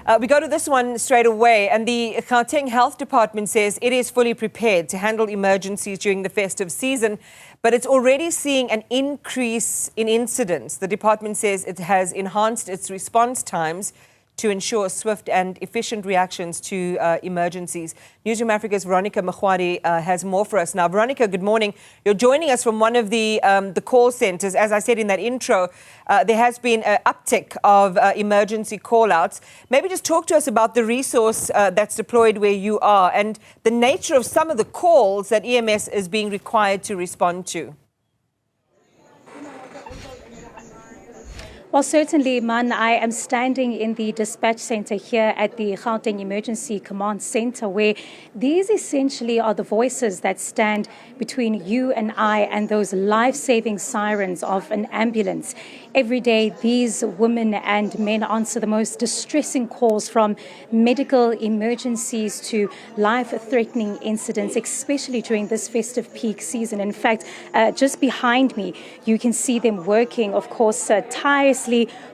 We go to this one straight away, and the Gauteng Health Department says it is fully prepared to handle emergencies during the festive season, but it's already seeing an increase in incidents. The department says it has enhanced its response times to ensure swift and efficient reactions to emergencies. Newzroom Afrika's Veronica Makhoali has more for us now. Veronica, good morning. You're joining us from one of the call centres. As I said in that intro, there has been an uptick of emergency call-outs. Maybe just talk to us about the resource that's deployed where you are and the nature of some of the calls that EMS is being required to respond to. Well, certainly, Man, I am standing in the dispatch center here at the Gauteng Emergency Command Center, where these essentially are the voices that stand between you and I and those life-saving sirens of an ambulance. Every day, these women and men answer the most distressing calls, from medical emergencies to life-threatening incidents, especially during this festive peak season. In fact, just behind me, you can see them working, of course, tirelessly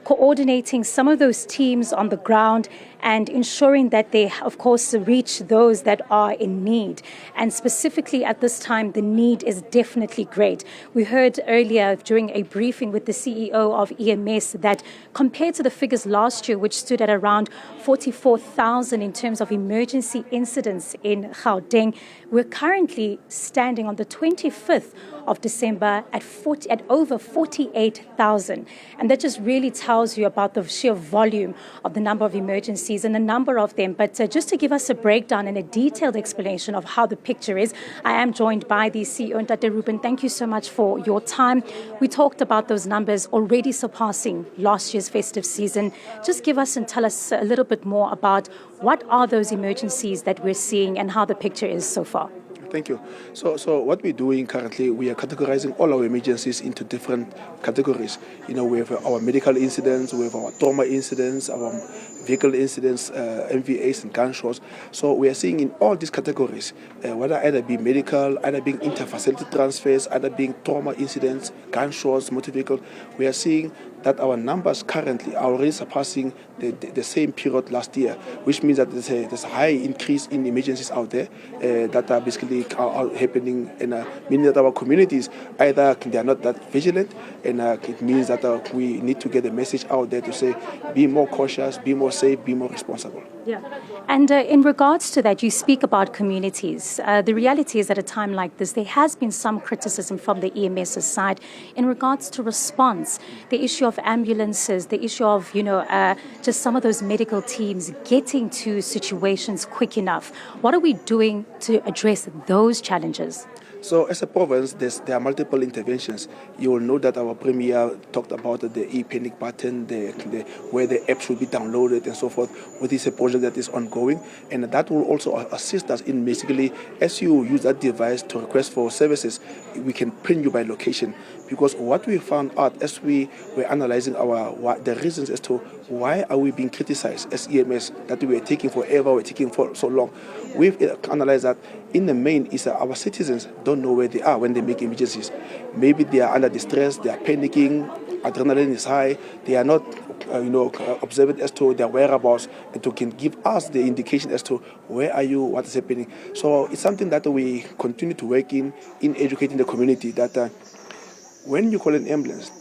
coordinating some of those teams on the ground and ensuring that they, of course, reach those that are in need. And specifically at this time, the need is definitely great. We heard earlier during a briefing with the CEO of EMS that compared to the figures last year, which stood at around 44,000 in terms of emergency incidents in Gauteng, we're currently standing on the 25th of December at over 48,000. And that just really tells you about the sheer volume of the number of emergencies and the number of them. But just to give us a breakdown and a detailed explanation of how the picture is, I am joined by the CEO, Ntate Ruben. Thank you so much for your time. We talked about those numbers already surpassing last year's festive season. Just give us and tell us a little bit more about what are those emergencies that we're seeing and how the picture is so far. Thank you. So what we're doing currently, we are categorizing all our emergencies into different categories. You know, we have our medical incidents, we have our trauma incidents, our vehicle incidents, MVAs and gunshots. So we are seeing in all these categories, whether either be medical, either being inter-facility transfers, either being trauma incidents, gunshots, motor vehicle, we are seeing that our numbers currently are already surpassing the same period last year, which means that there's a high increase in emergencies out there that are basically are happening, and meaning that our communities either they are not that vigilant, and it means that we need to get a message out there to say, be more cautious, be more safe, be more responsible. Yeah. And in regards to that, you speak about communities. The reality is, at a time like this, there has been some criticism from the EMS's side in regards to response, the issue of ambulances, the issue of, just some of those medical teams getting to situations quick enough. What are we doing to address those challenges? So as a province, there are multiple interventions. You will know that our Premier talked about the e-panic button, where the app should be downloaded and so forth. This is a project that is ongoing, and that will also assist us in basically, as you use that device to request for services, we can pin you by location. Because what we found out as we were analyzing the reasons as to why are we being criticized as EMS, that we are taking forever, we're taking for so long. We've analyzed that in the main is that our citizens don't know where they are when they make emergencies. Maybe they are under distress, they are panicking, adrenaline is high, they are not observant as to their whereabouts, and to can give us the indication as to where are you, what is happening. So it's something that we continue to work in educating the community that when you call an ambulance,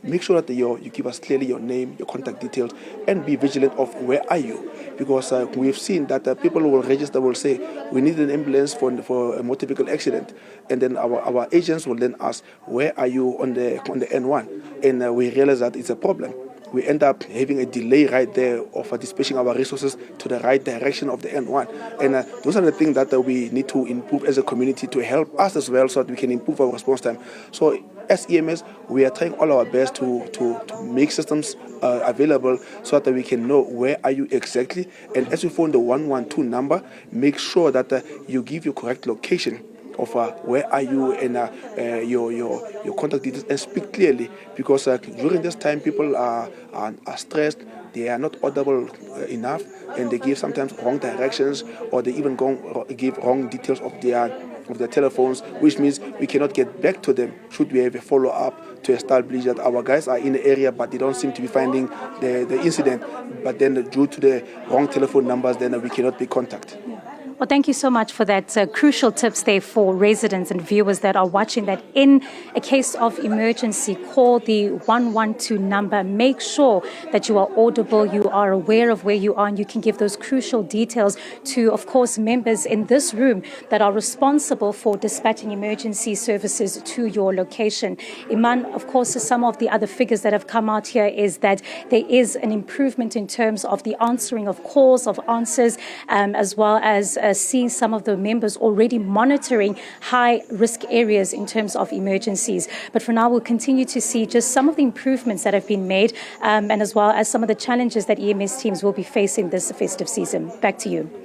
make sure that you give us clearly your name, your contact details, and be vigilant of where are you. Because we've seen that people will register, will say, we need an ambulance for a motor vehicle accident. And then our agents will then ask, where are you on the N1? And we realize that it's a problem. We end up having a delay right there of dispatching our resources to the right direction of the N1. And those are the things that we need to improve as a community to help us as well, so that we can improve our response time. So as EMS, we are trying all our best to make systems available so that we can know where are you exactly. And as you phone the 112 number, make sure that you give your correct location of where are you and your contact details, and speak clearly, because during this time people are stressed, they are not audible enough, and they give sometimes wrong directions, or they even give wrong details of their their telephones, which means we cannot get back to them should we have a follow-up to establish that our guys are in the area but they don't seem to be finding the incident. But then due to the wrong telephone numbers, then we cannot be contacted. Well, thank you so much for that crucial tips there for residents and viewers that are watching, that in a case of emergency, call the 112 number. Make sure that you are audible, you are aware of where you are, and you can give those crucial details to, of course, members in this room that are responsible for dispatching emergency services to your location. Iman, of course, some of the other figures that have come out here is that there is an improvement in terms of the answering of calls, of answers, as well as seeing some of the members already monitoring high-risk areas in terms of emergencies. But for now, we'll continue to see just some of the improvements that have been made, and as well as some of the challenges that EMS teams will be facing this festive season. Back to you.